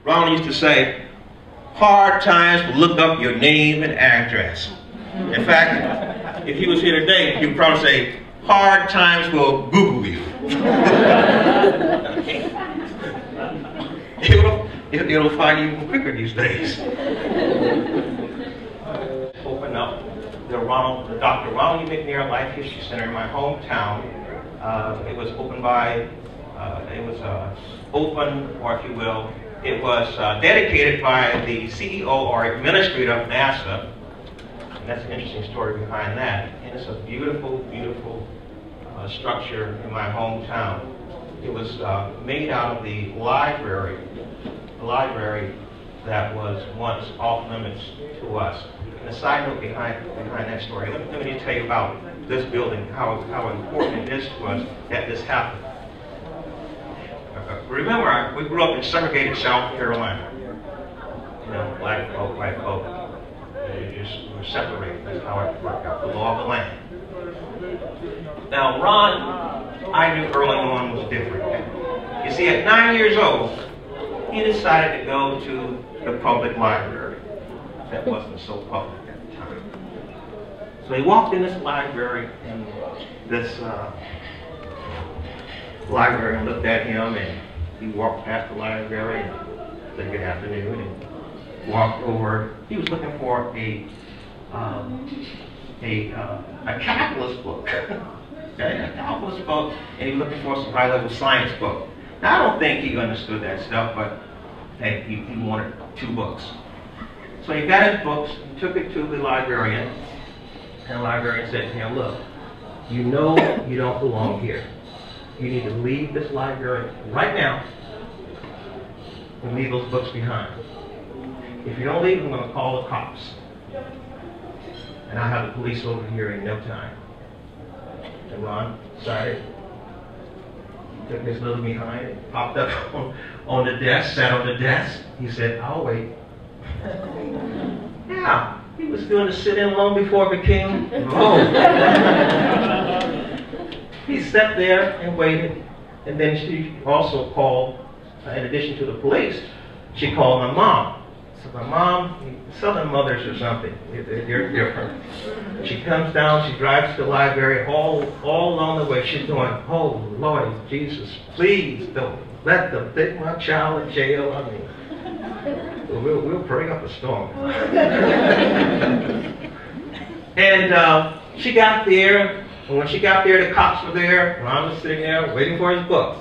Ron used to say, hard times will look up your name and address. In fact, if he was here today, he would probably say, hard times will Google you. It'll find you even quicker these days. Open up the Dr. Ronald E. McNair Life History Center in my hometown. It was opened by, or if you will, it was dedicated by the CEO or administrator of NASA. And that's an interesting story behind that. And it's a beautiful, beautiful structure in my hometown. It was made out of the library that was once off limits to us. And a side note behind that story, let me just tell you about this building, how important it is to us that this happened. Remember, we grew up in segregated South Carolina. You know, black folk, white folk. We're separated. That's how it worked out. The law of the land. Now, Ron, I knew early on was different. You see, at 9 years old, he decided to go to the public library. That wasn't so public at the time. So he walked in this library, and this librarian looked at him, and he walked past the library and said good afternoon, and walked over. He was looking for a calculus book. Okay, a calculus book, and he was looking for some high-level science book. Now, I don't think he understood that stuff, but hey, he wanted 2 books. So he got his books, and took it to the librarian, and the librarian said to him, look, you know you don't belong here. You need to leave this library right now and leave those books behind. If you don't leave, I'm going to call the cops. And I'll have the police over here in no time. And Ron decided, he took his little behind and popped up on the desk, sat on the desk. He said, I'll wait. Yeah, he was doing the sit-in long before it became vote. He sat there and waited, and then she also called, in addition to the police, she called my mom. So my mom, Southern mothers or something, they're different. She comes down, she drives to the library, all along the way she's going, oh Lord Jesus, please don't let them take my child in jail. I mean, we'll bring up a storm. And she got there. And when she got there, the cops were there. Ron was sitting there waiting for his books.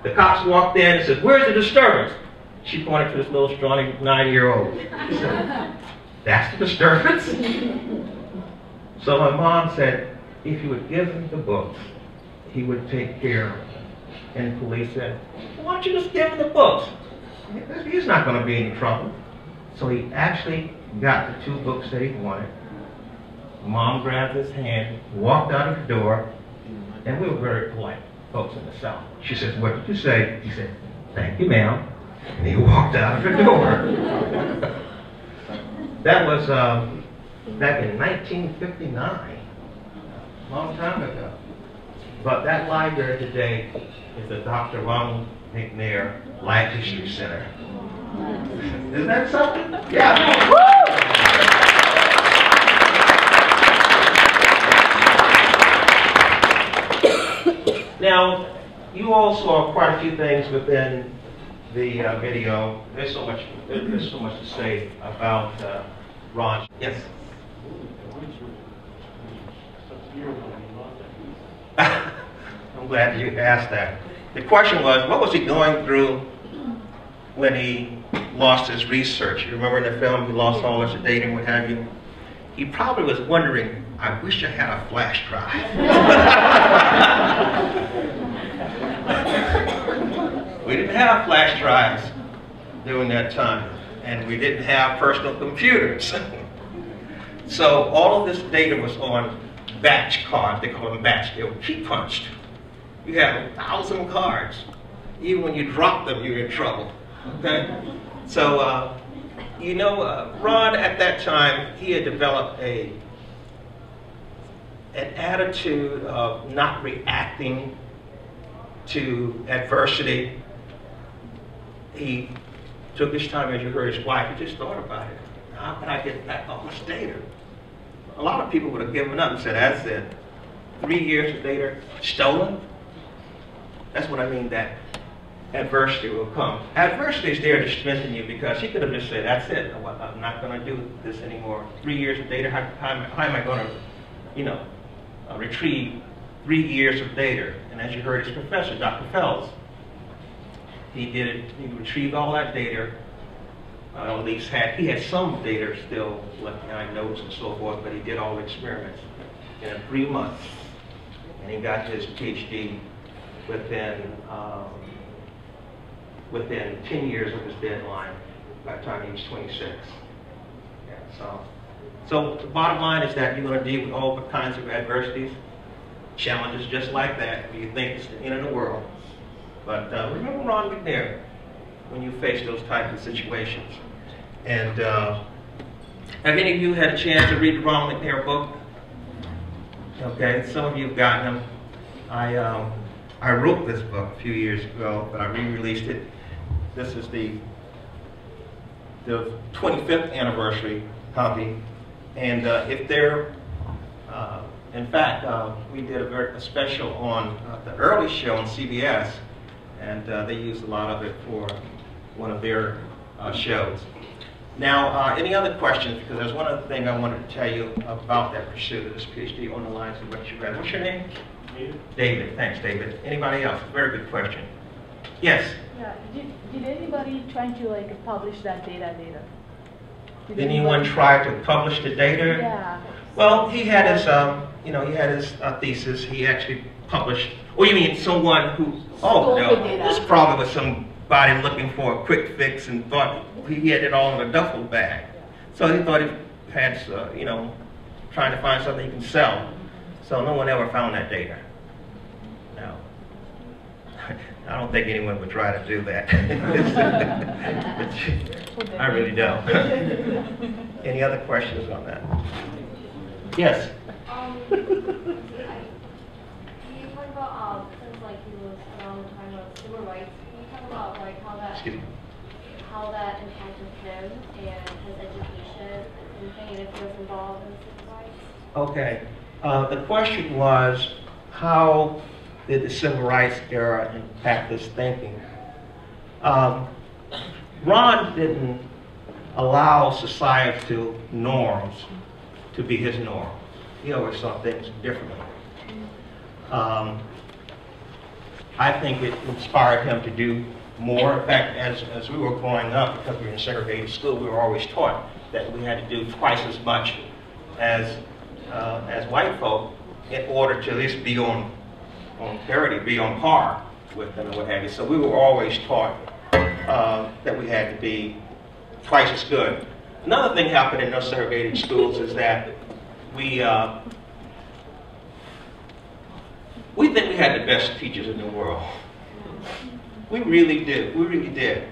The cops walked in and said, where's the disturbance? She pointed to this little scrawny 9-year-old. She said, that's the disturbance? So my mom said, if you would give him the books, he would take care of them. And the police said, why don't you just give him the books? He's not going to be in trouble. So he actually got the 2 books that he wanted. Mom grabbed his hand, walked out of the door, and we were very polite folks in the South. She says, what did you say? He said, thank you, ma'am. And he walked out of the door. That was back in 1959, a long time ago. But that library today is the Dr. Ronald McNair Life History Center. Isn't that something? Yeah. Woo! Now, you all saw quite a few things within the video. There's so much to say about Ron. Yes. I'm glad you asked that. The question was, what was he going through when he lost his research? You remember in the film, he lost all his data and what have you? He probably was wondering, I wish I had a flash drive. We didn't have flash drives during that time, and we didn't have personal computers. So all of this data was on batch cards. They call them batch. They were key punched. You had 1,000 cards. Even when you dropped them, you were in trouble. Okay? So, you know, Ron at that time, he had developed an attitude of not reacting to adversity. He Took his time, as you heard his wife, he just thought about it. How can I get back all this data? A lot of people would have given up and said, that's it. 3 years of data stolen? That's what I mean, that adversity will come. Adversity is there to strengthen you, because he could have just said, that's it. I'm not going to do this anymore. 3 years of data, how am I going to, retrieve 3 years of data? And as you heard his professor, Dr. Fells, he did it. He retrieved all that data. At least he had some data still left behind, notes and so forth, but he did all the experiments in 3 months. And he got his PhD within 10 years of his deadline, by the time he was 26. Yeah, so the bottom line is that you're going to deal with all kinds of adversities, challenges just like that, where you think it's the end of the world. But remember Ron McNair when you face those types of situations. And have any of you had a chance to read the Ron McNair book? Okay, some of you have gotten them. I wrote this book a few years ago, but I re-released it. This is the 25th anniversary copy. And if they're, in fact, we did a special on the early show on CBS, and they used a lot of it for one of their shows. Now, any other questions? Because there's one other thing I wanted to tell you about that pursuit of this PhD on the lines of what you read. What's your name? David. David. Thanks, David. Anybody else? Very good question. Yes? Yeah. Did anybody try to publish that data? Did anyone try to publish the data? Yeah. Well, he had his, he had his thesis. He actually published. Oh, you mean someone who? Oh no, this probably was somebody looking for a quick fix and thought he had it all in a duffel bag. So he thought he had, trying to find something he can sell. So no one ever found that data. No. I don't think anyone would try to do that. I really don't. Any other questions on that? Yes? Can you talk about, since he was around the time of civil rights, can you talk about how that impacted him and his education and anything, and if he was involved in civil rights? Okay. The question was, how did the civil rights era impact his thinking? Ron didn't allow societal norms to be his norm. He always saw things differently. I think it inspired him to do more. In fact, as we were growing up, because we were in segregated school, we were always taught that we had to do twice as much as white folk in order to at least be on parity, be on par with them and what have you. So we were always taught that we had to be twice as good. Another thing happened in those segregated schools is that we think we had the best teachers in the world. We really did. We really did.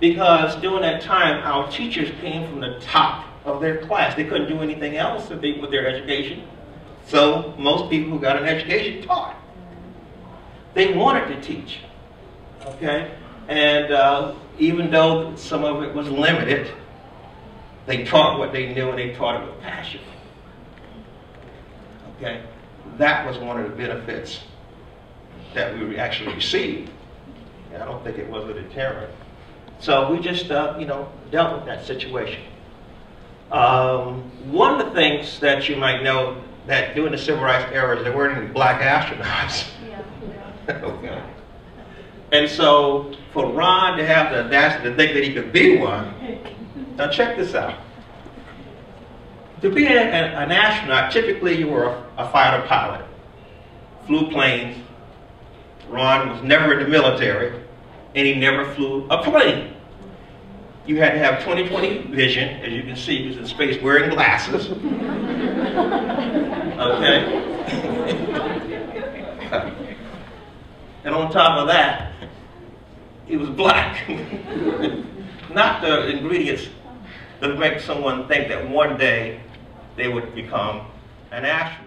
Because during that time, our teachers came from the top of their class. They couldn't do anything else with their education. So most people who got an education taught. They wanted to teach. Okay? And even though some of it was limited, they taught what they knew and they taught it with passion. Okay? That was one of the benefits that we actually received. I don't think it was a deterrent. So we just, dealt with that situation. One of the things that you might know that during the civil rights era, there weren't any black astronauts. Yeah. Okay. And so for Ron to have the audacity to think that he could be one, now check this out. To be an astronaut, typically you were a fighter pilot, flew planes. Ron was never in the military, and he never flew a plane. You had to have 20/20 vision. As you can see, he was in space wearing glasses. Okay? And on top of that, he was black. Not the ingredients that make someone think that one day they would become an astronaut.